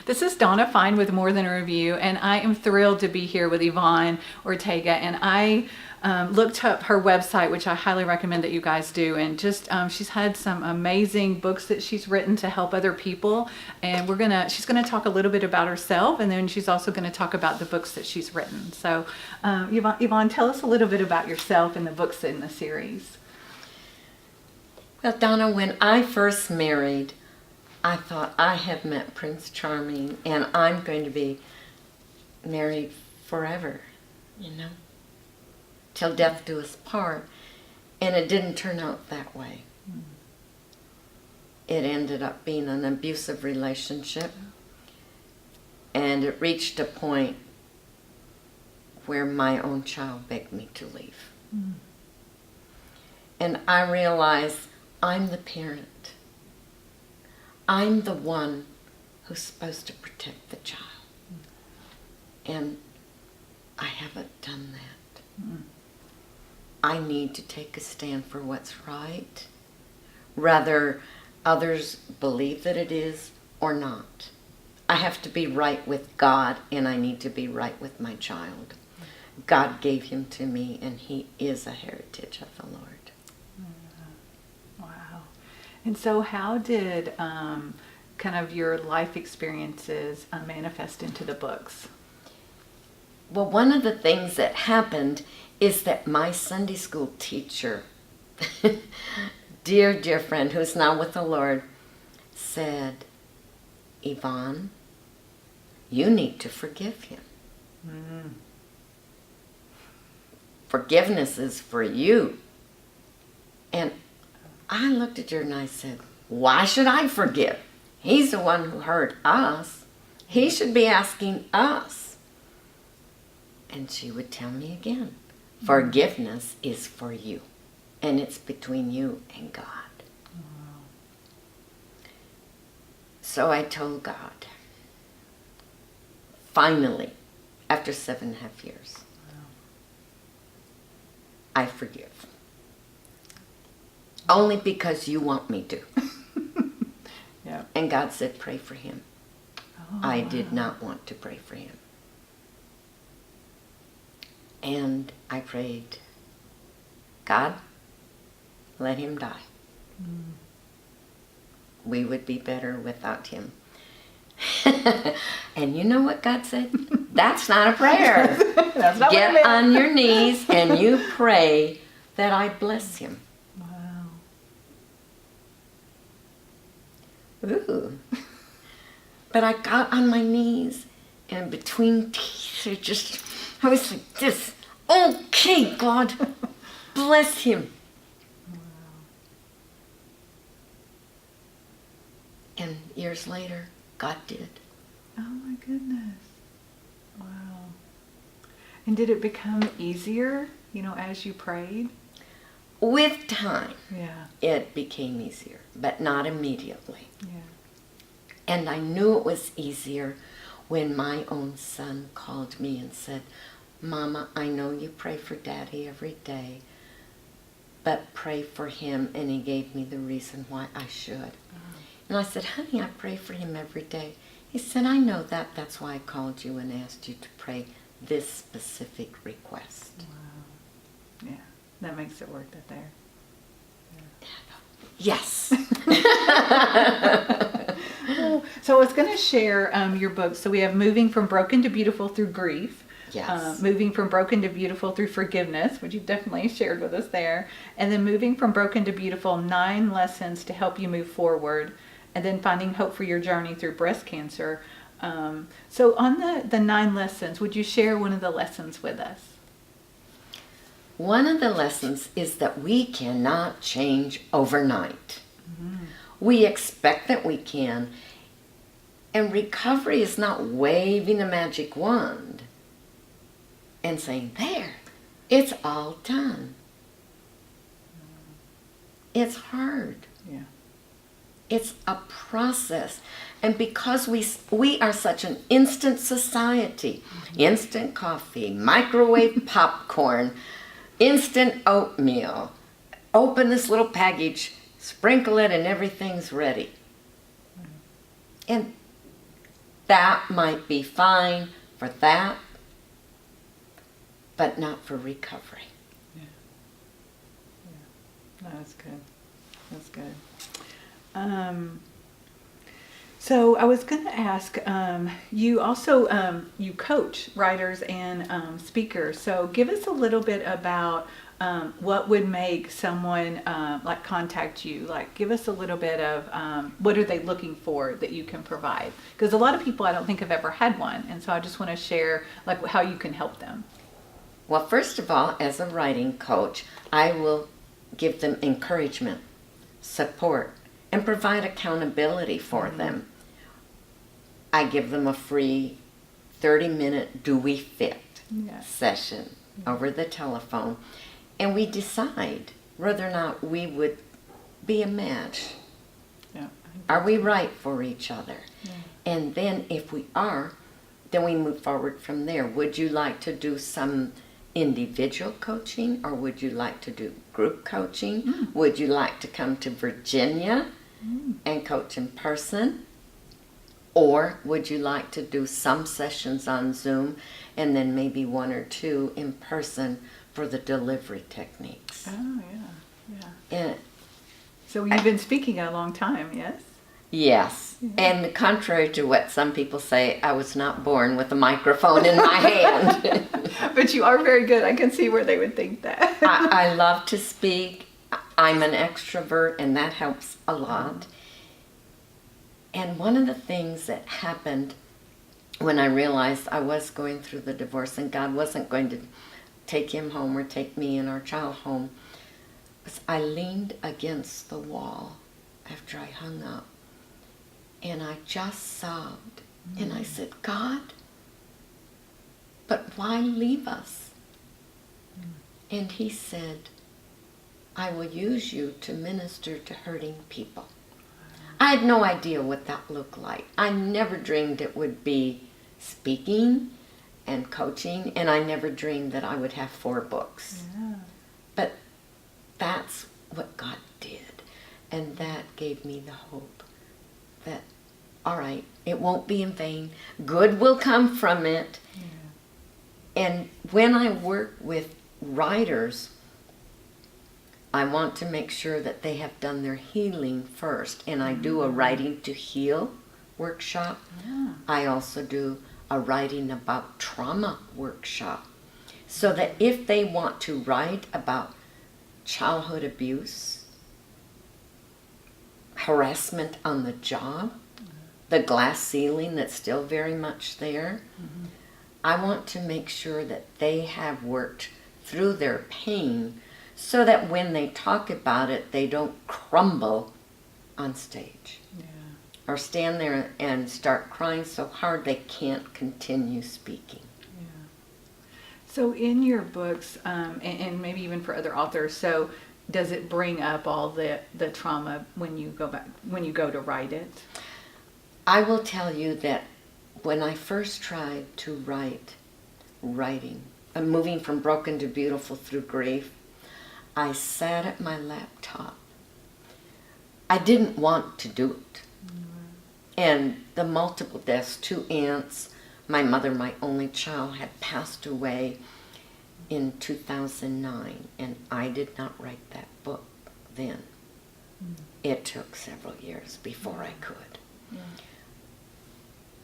This is Donna Fine with More Than a Review, and I am thrilled to be here with Yvonne Ortega. And I looked up her website, which I highly recommend that you guys do. And just she's had some amazing books that she's written to help other people. And she's gonna talk a little bit about herself, and then she's also gonna talk about the books that she's written. So, Yvonne, tell us a little bit about yourself and the books in the series. Well, Donna, when I first married, I thought I have met Prince Charming and I'm going to be married forever, till death do us part. And it didn't turn out that way. It ended up being an abusive relationship, and it reached a point where my own child begged me to leave. And I realized I'm the parent. I'm the one who's supposed to protect the child. And I haven't done that. I need to take a stand for what's right, whether others believe that it is or not. I have to be right with God, and I need to be right with my child. God gave him to me, and he is a heritage of the Lord. Wow. And so how did kind of your life experiences manifest into the books? Well, one of the things that happened is that my Sunday school teacher, dear friend who's now with the Lord, said, Yvonne, you need to forgive him. Forgiveness is for you. And I looked at her and I said, why should I forgive? He's the one who hurt us. He should be asking us. And she would tell me again, forgiveness is for you. And it's between you and God. So I told God, finally, after 7.5 years, I forgive. Only because you want me to. Yeah. And God said, pray for him. I did not want to pray for him. And I prayed, God, let him die. We would be better without him. And you know what God said? That's not a prayer. That's not Get what I meant. on your knees and you pray that I bless him. Wow. Ooh. But I got on my knees, and between teeth, I was like this. Okay, God, bless him. And years later, God did. Oh my goodness. Wow. And did it become easier, as you prayed? With time, Yeah. it became easier, but not immediately. Yeah. And I knew it was easier when my own son called me and said, Mama, I know you pray for Daddy every day, but pray for him. And he gave me the reason why I should. And I said, honey, I pray for him every day. He said, I know that. That's why I called you and asked you to pray this specific request. Wow. Yeah. That makes it worth it there. Yes. So I was going to share your books. So we have Moving from Broken to Beautiful Through Grief. Yes. Moving from Broken to Beautiful Through Forgiveness, which you've definitely shared with us there. And then Moving from Broken to Beautiful, 9 lessons to help you move forward. And then Finding Hope for Your Journey Through Breast Cancer. So on the 9 lessons, would you share one of the lessons with us? One of the lessons is that we cannot change overnight. We expect that we can. And recovery is not waving a magic wand and saying, there, it's all done. It's hard. Yeah. It's a process. And because we are such an instant society, instant coffee, microwave popcorn, instant oatmeal, open this little package, sprinkle it, and everything's ready. And that might be fine for that, but not for recovery. No, that's good. That's good. So I was going to ask, you also, you coach writers and speakers. So give us a little bit about what would make someone like contact you. Like give us a little bit of what are they looking for that you can provide? Because a lot of people I don't think have ever had one. And so I just want to share like how you can help them. Well, first of all, as a writing coach, I will give them encouragement, support, and provide accountability for them. I give them a free 30-minute Do We Fit session over the telephone, and we decide whether or not we would be a match. Yeah. Are we right for each other? Yeah. And then if we are, then we move forward from there. Would you like to do some individual coaching, or would you like to do group coaching? Would you like to come to Virginia and coach in person? Or would you like to do some sessions on Zoom and then maybe one or two in person for the delivery techniques? Oh, yeah. And So you've been speaking a long time, yes? yes. And contrary to what some people say, I was not born with a microphone in my hand. But you are very good. I can see where they would think that. I love to speak. I'm an extrovert, and that helps a lot. And one of the things that happened when I realized I was going through the divorce and God wasn't going to take him home or take me and our child home, was I leaned against the wall after I hung up, and I just sobbed. And I said, God, but why leave us? And he said, I will use you to minister to hurting people. I had no idea what that looked like. I never dreamed it would be speaking and coaching, and I never dreamed that I would have 4 books. Yeah. But that's what God did, and that gave me the hope that, all right, it won't be in vain. Good will come from it. Yeah. And when I work with writers, I want to make sure that they have done their healing first. And I do a Writing to Heal workshop. Yeah. I also do a Writing About Trauma workshop. So that if they want to write about childhood abuse, harassment on the job, the glass ceiling that's still very much there, I want to make sure that they have worked through their pain so that when they talk about it, they don't crumble on stage. Yeah. Or stand there and start crying so hard they can't continue speaking. Yeah. So in your books, and maybe even for other authors, so does it bring up all the trauma when you go to write it? I will tell you that when I first tried to writing, moving from broken to beautiful through grief, I sat at my laptop. I didn't want to do it. And the multiple deaths, 2 aunts, my mother, my only child, had passed away in 2009, and I did not write that book then. It took several years before I could. Yeah.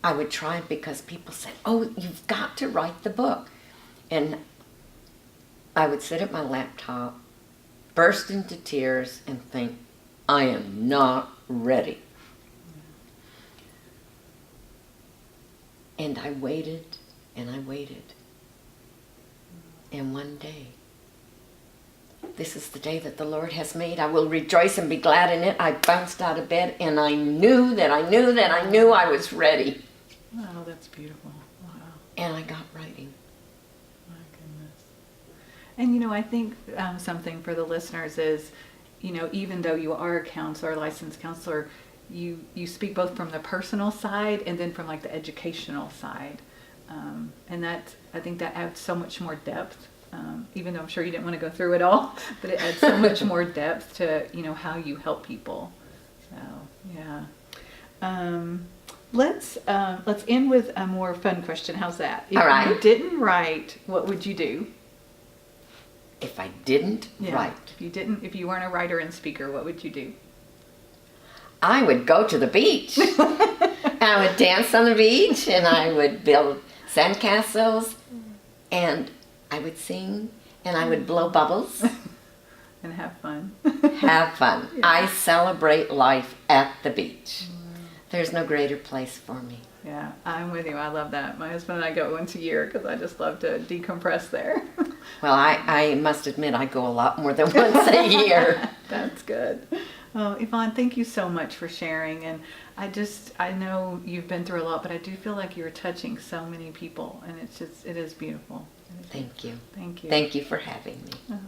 I would try because people said, oh, you've got to write the book. And I would sit at my laptop, burst into tears, and think, I am not ready. And I waited, and I waited. And one day, this is the day that the Lord has made. I will rejoice and be glad in it. I bounced out of bed, and I knew that I was ready. Wow, that's beautiful. Wow. And I got writing. My goodness. And I think something for the listeners is, even though you are a counselor, licensed counselor, you speak both from the personal side and then from like the educational side. And I think that adds so much more depth, even though I'm sure you didn't want to go through it all, but it adds so much more depth to, how you help people. So, yeah. let's end with a more fun question. How's that? If All right. you didn't write, what would you do? If I didn't Yeah. write, If you weren't a writer and speaker, what would you do? I would go to the beach. And I would dance on the beach, and I would build sandcastles, and I would sing, and I would blow bubbles. And have fun. Have fun. Yeah. I celebrate life at the beach. There's no greater place for me. Yeah, I'm with you. I love that. My husband and I go once a year because I just love to decompress there. Well, I must admit I go a lot more than once a year. That's good. Oh, Yvonne, thank you so much for sharing. And I know you've been through a lot, but I do feel like you're touching so many people, and it is beautiful. Thank you. Thank you. Thank you for having me. Oh.